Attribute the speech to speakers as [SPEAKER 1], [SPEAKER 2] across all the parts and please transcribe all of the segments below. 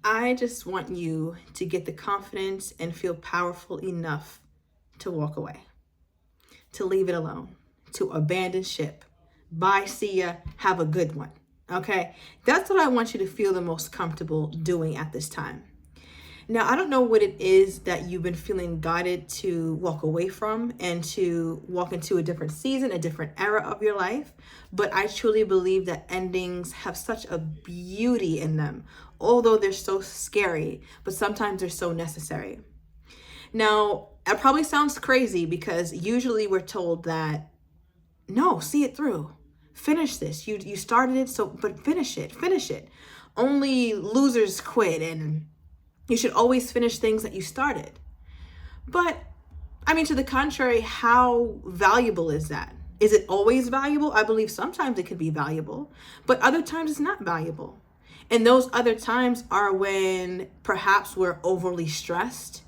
[SPEAKER 1] I just want you to get the confidence and feel powerful enough to walk away, to leave it alone, to abandon ship. Bye, see ya, have a good one. Okay? That's what I want you to feel the most comfortable doing at this time. Now, I don't know what it is that you've been feeling guided to walk away from and to walk into a different season, a different era of your life. But I truly believe that endings have such a beauty in them, although they're so scary, but sometimes they're so necessary. Now, it probably sounds crazy because usually we're told that, no, see it through. Finish this. You started it, so but finish it. Finish it. Only losers quit, and you should always finish things that you started. But I mean, to the contrary, how valuable is that? Is it always valuable? I believe sometimes it could be valuable, but other times it's not valuable. And those other times are when perhaps we're overly stressed.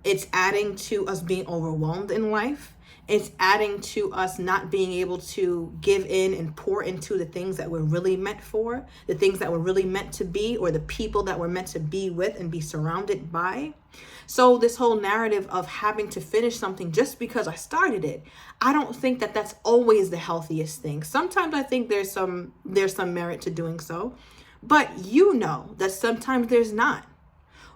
[SPEAKER 1] It's adding to us being overwhelmed in life. It's adding to us not being able to give in and pour into the things that we're really meant for, the things that we're really meant to be, or the people that we're meant to be with and be surrounded by. So this whole narrative of having to finish something just because I started it, I don't think that that's always the healthiest thing. Sometimes I think there's some merit to doing so, but you know that sometimes there's not.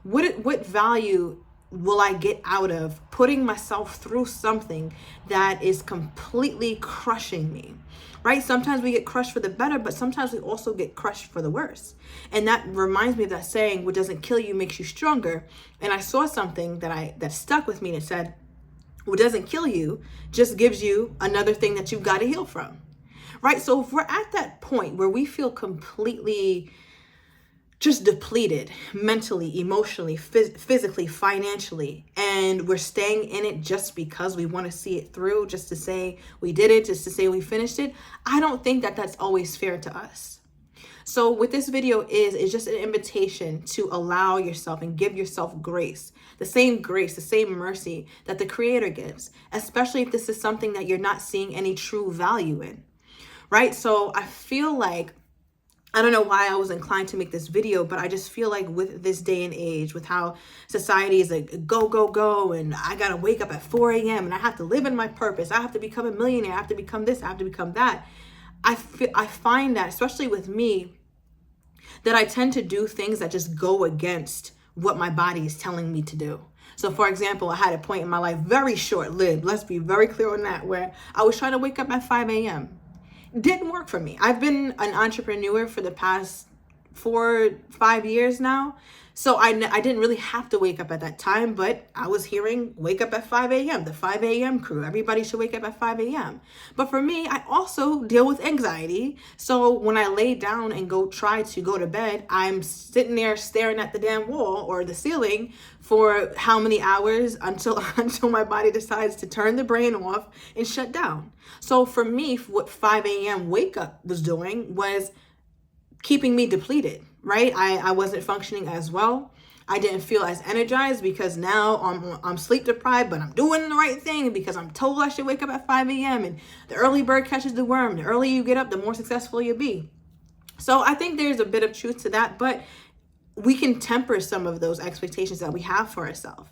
[SPEAKER 1] What value will I get out of putting myself through something that is completely crushing me? Right? Sometimes we get crushed for the better, but sometimes we also get crushed for the worse. And that reminds me of that saying, what doesn't kill you makes you stronger. And I saw something that stuck with me, and it said, what doesn't kill you just gives you another thing that you've got to heal from. Right? So if we're at that point where we feel completely just depleted mentally, emotionally, physically, financially, and we're staying in it just because we want to see it through, just to say we did it, just to say we finished it, I don't think that that's always fair to us. So what this video is just an invitation to allow yourself and give yourself grace, the same mercy that the Creator gives, especially if this is something that you're not seeing any true value in, right? So I feel like, I don't know why I was inclined to make this video, but I just feel like with this day and age, with how society is like go, go, go, and I gotta wake up at 4 a.m. and I have to live in my purpose. I have to become a millionaire. I have to become this. I have to become that. I find that, especially with me, that I tend to do things that just go against what my body is telling me to do. So for example, I had a point in my life, very short-lived, let's be very clear on that, where I was trying to wake up at 5 a.m. Didn't work for me. I've been an entrepreneur for the past 4-5 years now. So I didn't really have to wake up at that time, but I was hearing wake up at 5 a.m., the 5 a.m. crew. Everybody should wake up at 5 a.m. But for me, I also deal with anxiety. So when I lay down and try to go to bed, I'm sitting there staring at the damn wall or the ceiling for how many hours until my body decides to turn the brain off and shut down. So for me, what 5 a.m. wake up was doing was keeping me depleted, right? I wasn't functioning as well. I didn't feel as energized because now I'm sleep deprived, but I'm doing the right thing because I'm told I should wake up at 5 a.m. And the early bird catches the worm. The earlier you get up, the more successful you'll be. So I think there's a bit of truth to that, but we can temper some of those expectations that we have for ourselves.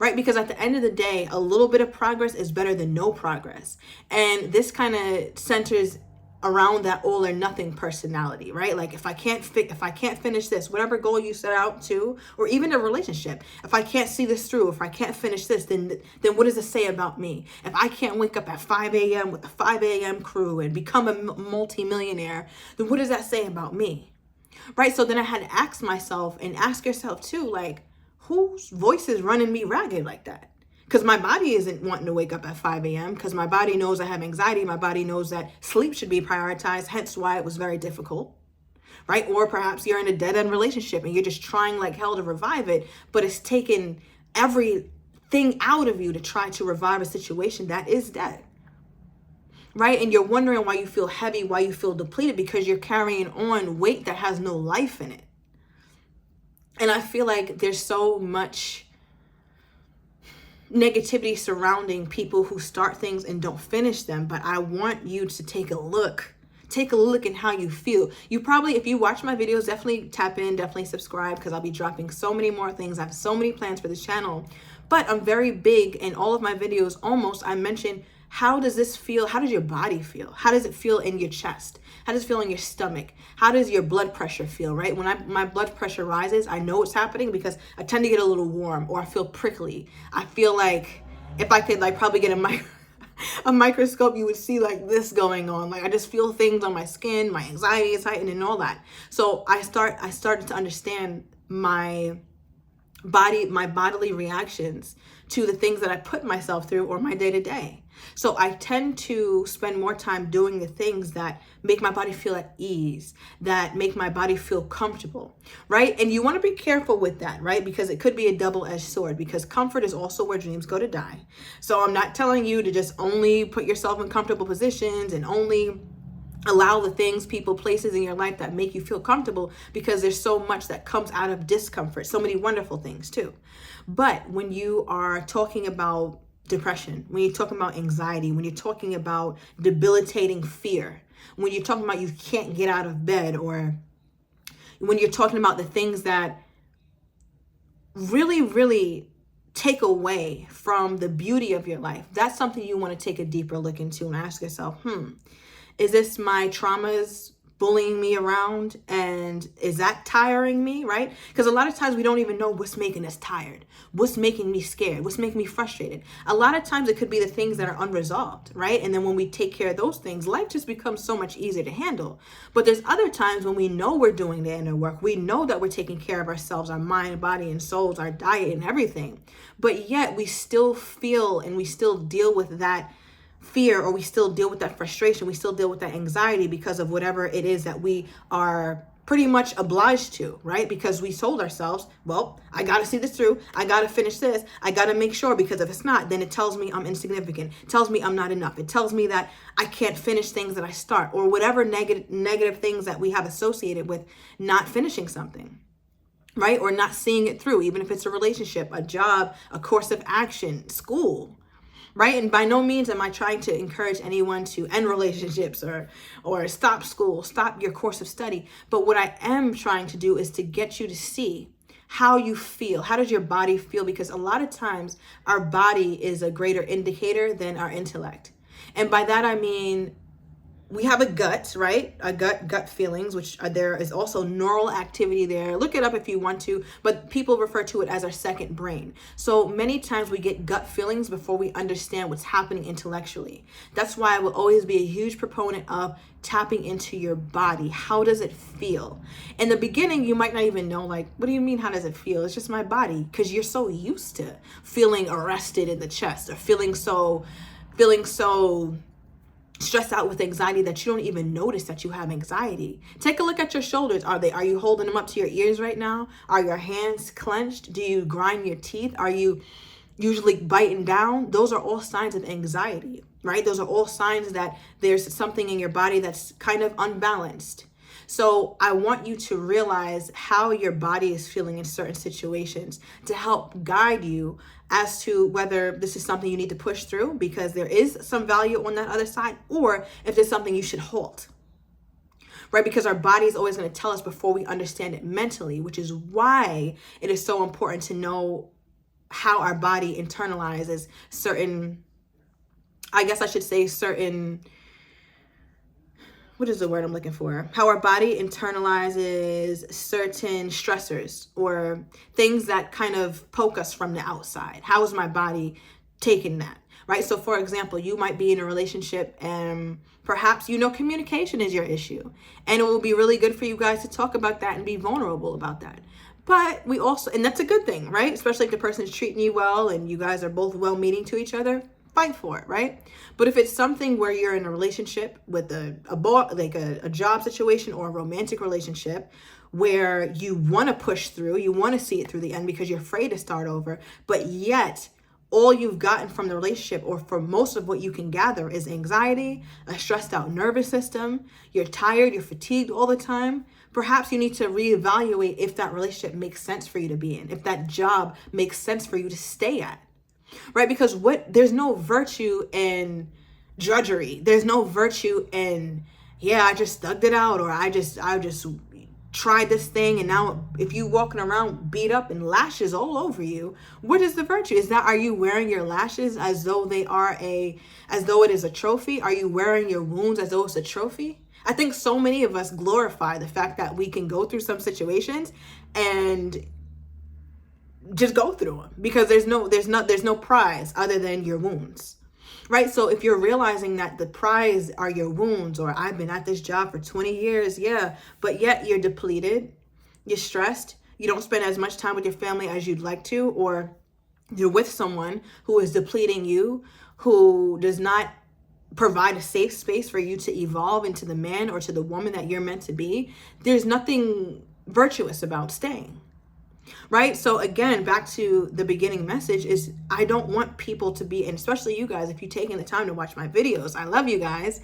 [SPEAKER 1] Right? Because at the end of the day, a little bit of progress is better than no progress. And this kind of centers around that all or nothing personality, right? Like if I can't finish this, whatever goal you set out to, or even a relationship, if I can't see this through, if I can't finish this, then what does it say about me? If I can't wake up at 5 a.m. with the 5 a.m. crew and become a multi-millionaire, then what does that say about me? Right? So then I had to ask myself and ask yourself too, like, whose voice is running me ragged like that? Because my body isn't wanting to wake up at 5 a.m. because my body knows I have anxiety. My body knows that sleep should be prioritized, hence why it was very difficult, right? Or perhaps you're in a dead-end relationship and you're just trying like hell to revive it, but it's taken everything out of you to try to revive a situation that is dead, right? And you're wondering why you feel heavy, why you feel depleted, because you're carrying on weight that has no life in it. And I feel like there's so much negativity surrounding people who start things and don't finish them. But I want you to take a look Take a look at how you feel. You probably, if you watch my videos, definitely tap in, definitely subscribe, because I'll be dropping so many more things. I have so many plans for this channel. But I'm very big in all of my videos, almost, I mention, how does this feel? How does your body feel? How does it feel in your chest? How does it feel in your stomach? How does your blood pressure feel, right? When my blood pressure rises, I know it's happening because I tend to get a little warm, or I feel prickly. I feel like if I could like probably get a microscope, you would see like this going on. Like I just feel things on my skin, my anxiety is heightened and all that. So I started to understand my bodily reactions to the things that I put myself through or my day to day. So I tend to spend more time doing the things that make my body feel at ease, that make my body feel comfortable, right? And you want to be careful with that, right? Because it could be a double-edged sword, because comfort is also where dreams go to die. So I'm not telling you to just only put yourself in comfortable positions and only allow the things, people, places in your life that make you feel comfortable, because there's so much that comes out of discomfort, so many wonderful things too. But when you are talking about depression, when you're talking about anxiety, when you're talking about debilitating fear, when you're talking about you can't get out of bed, or when you're talking about the things that really, really take away from the beauty of your life, that's something you want to take a deeper look into and ask yourself, is this my traumas bullying me around, and is that tiring me, right? Because a lot of times we don't even know what's making us tired, what's making me scared, what's making me frustrated. A lot of times it could be the things that are unresolved, right? And then when we take care of those things, life just becomes so much easier to handle. But there's other times when we know we're doing the inner work, we know that we're taking care of ourselves, our mind, body, and souls, our diet and everything, but yet we still feel and we still deal with that fear, or we still deal with that frustration, we still deal with that anxiety because of whatever it is that we are pretty much obliged to, right? Because we told ourselves, well, I got to see this through, I got to finish this, I got to make sure, because if it's not, then it tells me I'm insignificant, it tells me I'm not enough, it tells me that I can't finish things that I start, or whatever negative things that we have associated with not finishing something, right? Or not seeing it through, even if it's a relationship, a job, a course of action, school, right? And by no means am I trying to encourage anyone to end relationships or stop school, stop your course of study. But what I am trying to do is to get you to see how you feel. How does your body feel? Because a lot of times our body is a greater indicator than our intellect. And by that, I mean, we have a gut, right? A gut feelings, which there is also neural activity there. Look it up if you want to, but people refer to it as our second brain. So many times we get gut feelings before we understand what's happening intellectually. That's why I will always be a huge proponent of tapping into your body. How does it feel? In the beginning, you might not even know, like, what do you mean, how does it feel? It's just my body, because you're so used to feeling arrested in the chest, or feeling so stressed out with anxiety that you don't even notice that you have anxiety. Take a look at your shoulders. Are you holding them up to your ears right now? Are your hands clenched? Do you grind your teeth? Are you usually biting down? Those are all signs of anxiety, right? Those are all signs that there's something in your body that's kind of unbalanced. So I want you to realize how your body is feeling in certain situations to help guide you as to whether this is something you need to push through because there is some value on that other side, or if there's something you should halt, right? Because our body is always going to tell us before we understand it mentally, which is why it is so important to know how our body internalizes certain, I guess I should say certain, what is the word I'm looking for? How our body internalizes certain stressors or things that kind of poke us from the outside. How is my body taking that, right? So for example, you might be in a relationship and perhaps communication is your issue. And it will be really good for you guys to talk about that and be vulnerable about that. But we also, and that's a good thing, right? Especially if the person is treating you well and you guys are both well-meaning to each other. Fight for it, right? But if it's something where you're in a relationship with a job situation or a romantic relationship where you want to push through, you want to see it through the end because you're afraid to start over, but yet all you've gotten from the relationship, or for most of what you can gather, is anxiety, a stressed out nervous system, you're tired, you're fatigued all the time, perhaps you need to reevaluate if that relationship makes sense for you to be in, if that job makes sense for you to stay at. Right? Because there's no virtue in drudgery. There's no virtue in, yeah, I just thugged it out, or I just tried this thing, and now if you walking around beat up and lashes all over you, what is the virtue? Is that, are you wearing your lashes as though as though it is a trophy? Are you wearing your wounds as though it's a trophy? I think so many of us glorify the fact that we can go through some situations and just go through them, because there's no prize other than your wounds. Right? So if you're realizing that the prize are your wounds, or I've been at this job for 20 years, yeah, but yet you're depleted, you're stressed, you don't spend as much time with your family as you'd like to, or you're with someone who is depleting you, who does not provide a safe space for you to evolve into the man or to the woman that you're meant to be, there's nothing virtuous about staying. Right? So again, back to the beginning message is, I don't want people to be, and especially you guys, if you're taking the time to watch my videos, I love you guys.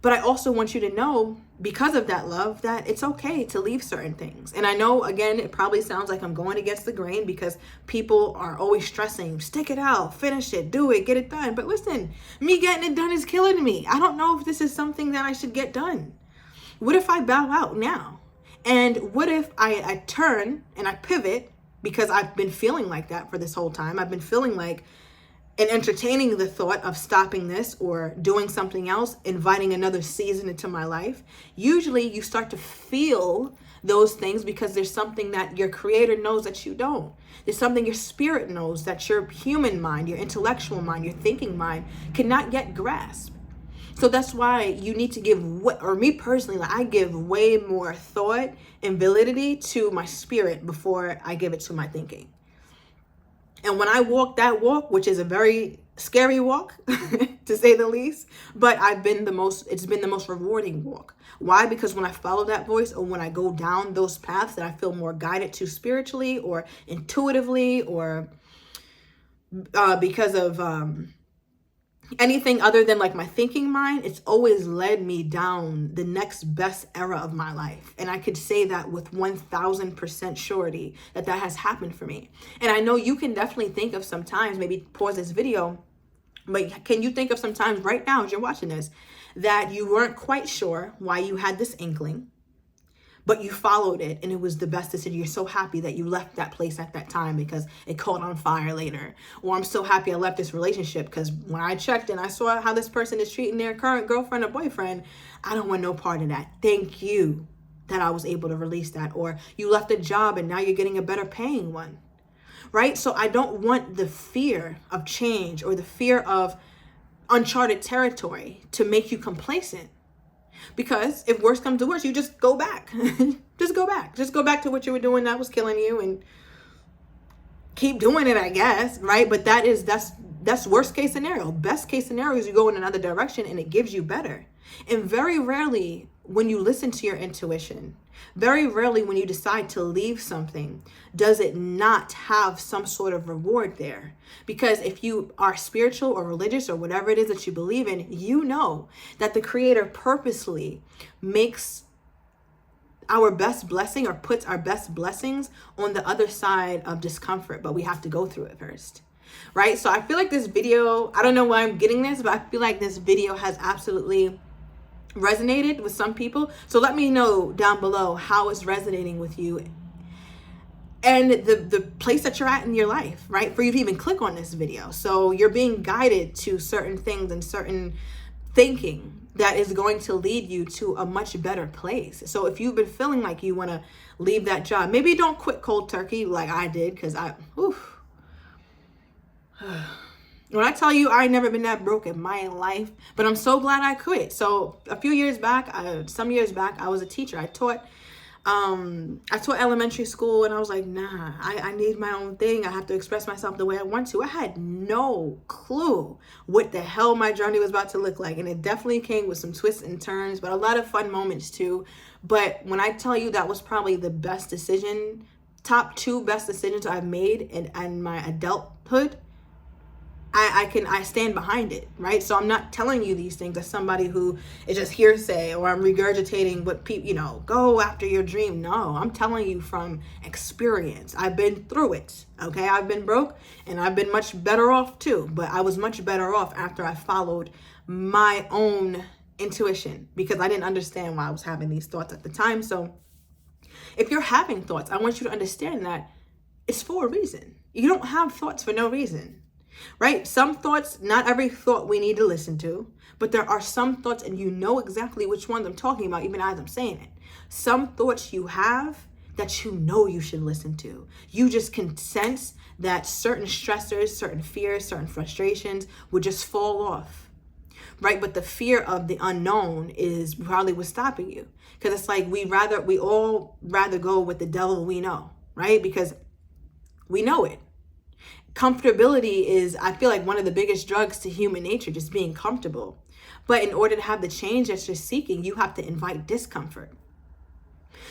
[SPEAKER 1] But I also want you to know, because of that love, that it's okay to leave certain things. And I know, again, it probably sounds like I'm going against the grain, because people are always stressing, stick it out, finish it, do it, get it done. But listen, me getting it done is killing me. I don't know if this is something that I should get done. What if I bow out now? And what if I turn and I pivot, because I've been feeling like that for this whole time. I've been feeling like, and entertaining the thought of stopping this or doing something else, inviting another season into my life. Usually you start to feel those things because there's something that your creator knows that you don't. There's something your spirit knows that your human mind, your intellectual mind, your thinking mind cannot yet grasp. So that's why you need to give, or me personally, like, I give way more thought and validity to my spirit before I give it to my thinking. And when I walk that walk, which is a very scary walk, to say the least, but it's been the most rewarding walk. Why? Because when I follow that voice, or when I go down those paths that I feel more guided to spiritually or intuitively, or because of anything other than like my thinking mind, it's always led me down the next best era of my life. And I could say that with 1000% surety that has happened for me. And I know you can definitely think of some times, maybe pause this video, but can you think of some times right now as you're watching this that you weren't quite sure why you had this inkling, but you followed it and it was the best decision? You're so happy that you left that place at that time because it caught on fire later. Or I'm so happy I left this relationship because when I checked and I saw how this person is treating their current girlfriend or boyfriend, I don't want no part of that. Thank you that I was able to release that. Or you left a job and now you're getting a better paying one, right? So I don't want the fear of change or the fear of uncharted territory to make you complacent. Because if worse comes to worse, you just go back. Just go back. Just go back to what you were doing that was killing you and keep doing it, I guess, right? But that's worst case scenario. Best case scenario is you go in another direction and it gives you better. And very rarely when you listen to your intuition, very rarely when you decide to leave something, does it not have some sort of reward there. Because if you are spiritual or religious or whatever it is that you believe in, you know that the Creator purposely makes our best blessing, or puts our best blessings on the other side of discomfort, but we have to go through it first. Right? So I feel like this video, I don't know why I'm getting this, but I feel like this video has absolutely resonated with some people. So let me know down below how it's resonating with you and the place that you're at in your life, right? For you to even click on this video. So you're being guided to certain things and certain thinking that is going to lead you to a much better place. So if you've been feeling like you want to leave that job, maybe don't quit cold turkey like I did, because when I tell you I ain't never been that broke in my life, but I'm so glad I quit. So a few years back, some years back, I was a teacher. I taught elementary school, and I was like, nah, I need my own thing. I have to express myself the way I want to. I had no clue what the hell my journey was about to look like. And it definitely came with some twists and turns, but a lot of fun moments too. But when I tell you that was probably the best decision, top 2 best decisions I've made in my adulthood, I stand behind it, right? So I'm not telling you these things as somebody who is just hearsay, or I'm regurgitating what people, go after your dream. No, I'm telling you from experience. I've been through it, okay? I've been broke and I've been much better off too, but I was much better off after I followed my own intuition, because I didn't understand why I was having these thoughts at the time. So if you're having thoughts, I want you to understand that it's for a reason. You don't have thoughts for no reason, right? Some thoughts, not every thought we need to listen to, but there are some thoughts, and you know exactly which ones I'm talking about, even as I'm saying it. Some thoughts you have that you know you should listen to. You just can sense that certain stressors, certain fears, certain frustrations would just fall off, right? But the fear of the unknown is probably what's stopping you. Because it's like we all rather go with the devil we know, right? Because we know it. Comfortability is, I feel like, one of the biggest drugs to human nature, just being comfortable. But in order to have the change that you're seeking, you have to invite discomfort.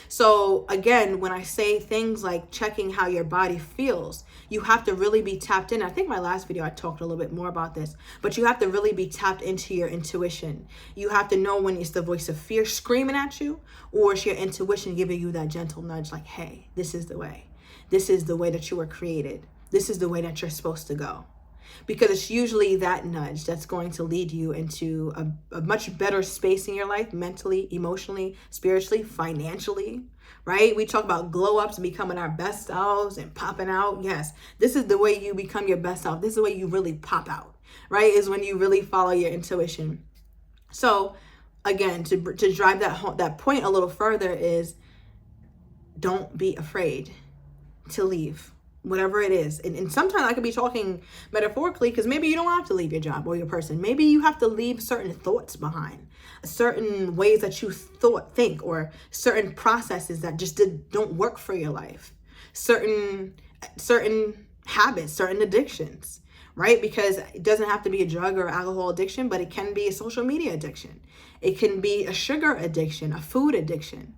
[SPEAKER 1] So again, when I say things like checking how your body feels, you have to really be tapped in. I think my last video I talked a little bit more about this, but you have to really be tapped into your intuition. You have to know when it's the voice of fear screaming at you, or it's your intuition giving you that gentle nudge like, hey, this is the way. This is the way that you were created. This is the way that you're supposed to go. Because it's usually that nudge that's going to lead you into a much better space in your life, mentally, emotionally, spiritually, financially, right? We talk about glow ups and becoming our best selves and popping out. Yes, this is the way you become your best self. This is the way you really pop out, right? Is when you really follow your intuition. So again, to drive that point a little further is, don't be afraid to leave. Whatever it is. And sometimes I could be talking metaphorically, because maybe you don't have to leave your job or your person. Maybe you have to leave certain thoughts behind, certain ways that you think, or certain processes that just don't work for your life, certain habits, certain addictions, right? Because it doesn't have to be a drug or alcohol addiction, but it can be a social media addiction. It can be a sugar addiction, a food addiction.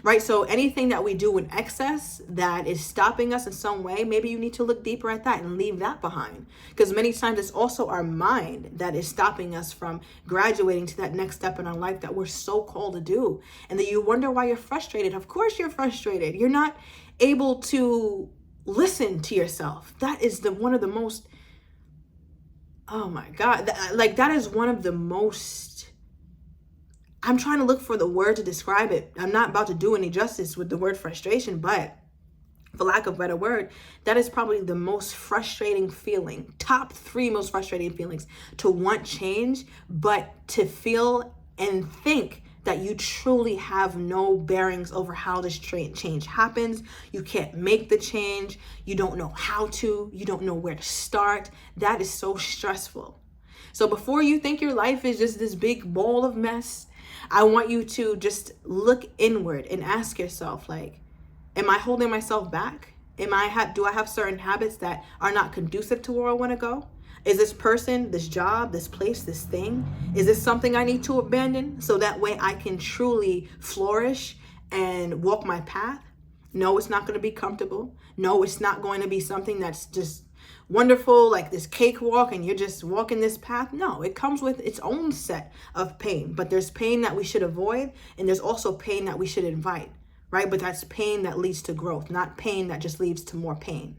[SPEAKER 1] Right? So anything that we do in excess that is stopping us in some way, maybe you need to look deeper at that and leave that behind. Because many times it's also our mind that is stopping us from graduating to that next step in our life that we're so called to do. And then you wonder why you're frustrated. Of course you're frustrated. You're not able to listen to yourself. That is one of the most, oh my God, that is one of the most, I'm trying to look for the word to describe it. I'm not about to do any justice with the word frustration, but for lack of a better word, that is probably the most frustrating feeling, top 3 most frustrating feelings, to want change, but to feel and think that you truly have no bearings over how this change happens. You can't make the change. You don't know how to. You don't know where to start. That is so stressful. So before you think your life is just this big ball of mess, I want you to just look inward and ask yourself, like, am I holding myself back? Do I have certain habits that are not conducive to where I want to go? Is this person, this job, this place, this thing, is this something I need to abandon so that way I can truly flourish and walk my path? No, it's not going to be comfortable. No, it's not going to be something that's just wonderful, like this cakewalk and you're just walking this path. No, it comes with its own set of pain, but there's pain that we should avoid, and there's also pain that we should invite, right? But that's pain that leads to growth, not pain that just leads to more pain,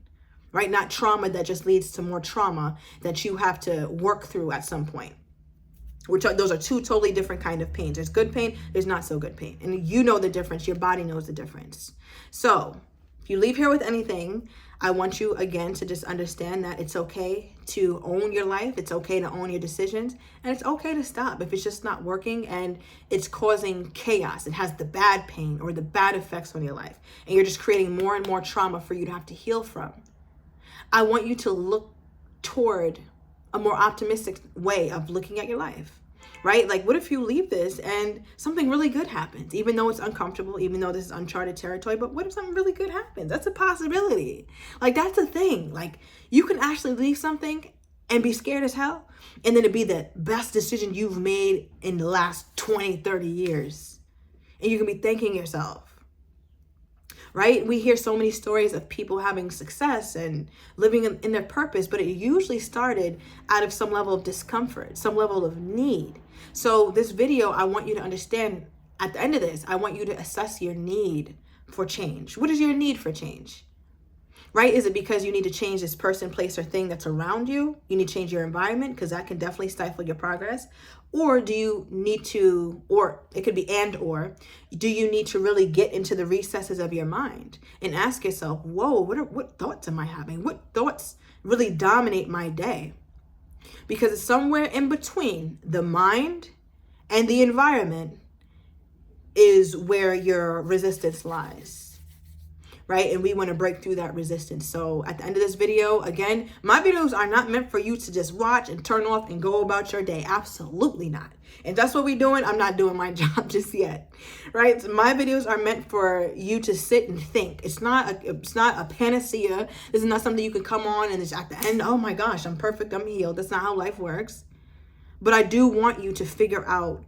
[SPEAKER 1] right? Not trauma that just leads to more trauma that you have to work through at some point. Those are 2 totally different kind of pains. There's good pain, there's not so good pain. And you know the difference, your body knows the difference. So if you leave here with anything, I want you again to just understand that it's okay to own your life. It's okay to own your decisions, and it's okay to stop if it's just not working and it's causing chaos. It has the bad pain or the bad effects on your life, and you're just creating more and more trauma for you to have to heal from. I want you to look toward a more optimistic way of looking at your life, right? Like, what if you leave this and something really good happens, even though it's uncomfortable, even though this is uncharted territory, but what if something really good happens? That's a possibility. Like, that's a thing. Like, you can actually leave something and be scared as hell, and then it be the best decision you've made in the last 20, 30 years. And you can be thanking yourself. Right? We hear so many stories of people having success and living in their purpose, but it usually started out of some level of discomfort, some level of need. So this video, I want you to understand, at the end of this, I want you to assess your need for change. What is your need for change? right? Is it because you need to change this person, place, or thing that's around you? You need to change your environment because that can definitely stifle your progress. Or do you need to, or it could be or do you need to really get into the recesses of your mind and ask yourself, whoa, what thoughts am I having? What thoughts really dominate my day? Because it's somewhere in between the mind and the environment is where your resistance lies. Right? And we want to break through that resistance. So at the end of this video, again, my videos are not meant for you to just watch and turn off and go about your day. Absolutely not. And that's what we're doing. I'm not doing my job just yet. Right? So my videos are meant for you to sit and think. It's not a panacea. This is not something you can come on and it's at the end, oh my gosh, I'm perfect, I'm healed. That's not how life works. But I do want you to figure out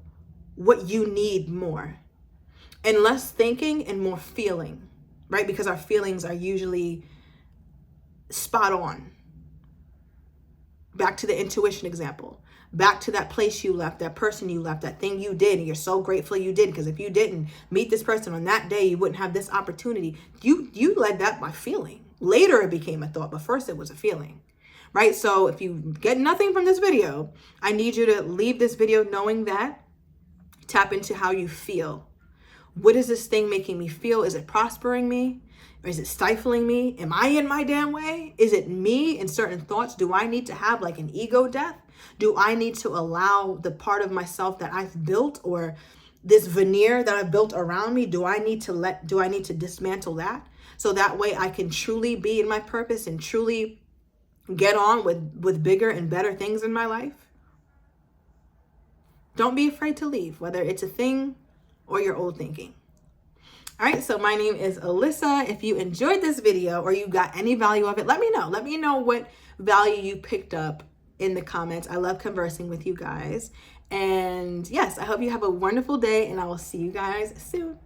[SPEAKER 1] what you need more. And less thinking and more feeling. Right? Because our feelings are usually spot on. Back to the intuition example. Back to that place you left, that person you left, that thing you did, and you're so grateful you did, because if you didn't meet this person on that day, you wouldn't have this opportunity. You led that by feeling. Later it became a thought, but first it was a feeling. Right? So if you get nothing from this video, I need you to leave this video knowing that. Tap into how you feel. What is this thing making me feel? Is it prospering me? Or is it stifling me? Am I in my damn way? Is it me in certain thoughts? Do I need to have like an ego death? Do I need to allow the part of myself that I've built, or this veneer that I've built around me? Do I need to dismantle that? So that way I can truly be in my purpose and truly get on with bigger and better things in my life? Don't be afraid to leave, whether it's a thing or your old thinking. All right, so my name is Alyssa. If you enjoyed this video or you got any value of it, let me know. Let me know what value you picked up in the comments. I love conversing with you guys. And yes, I hope you have a wonderful day, and I will see you guys soon.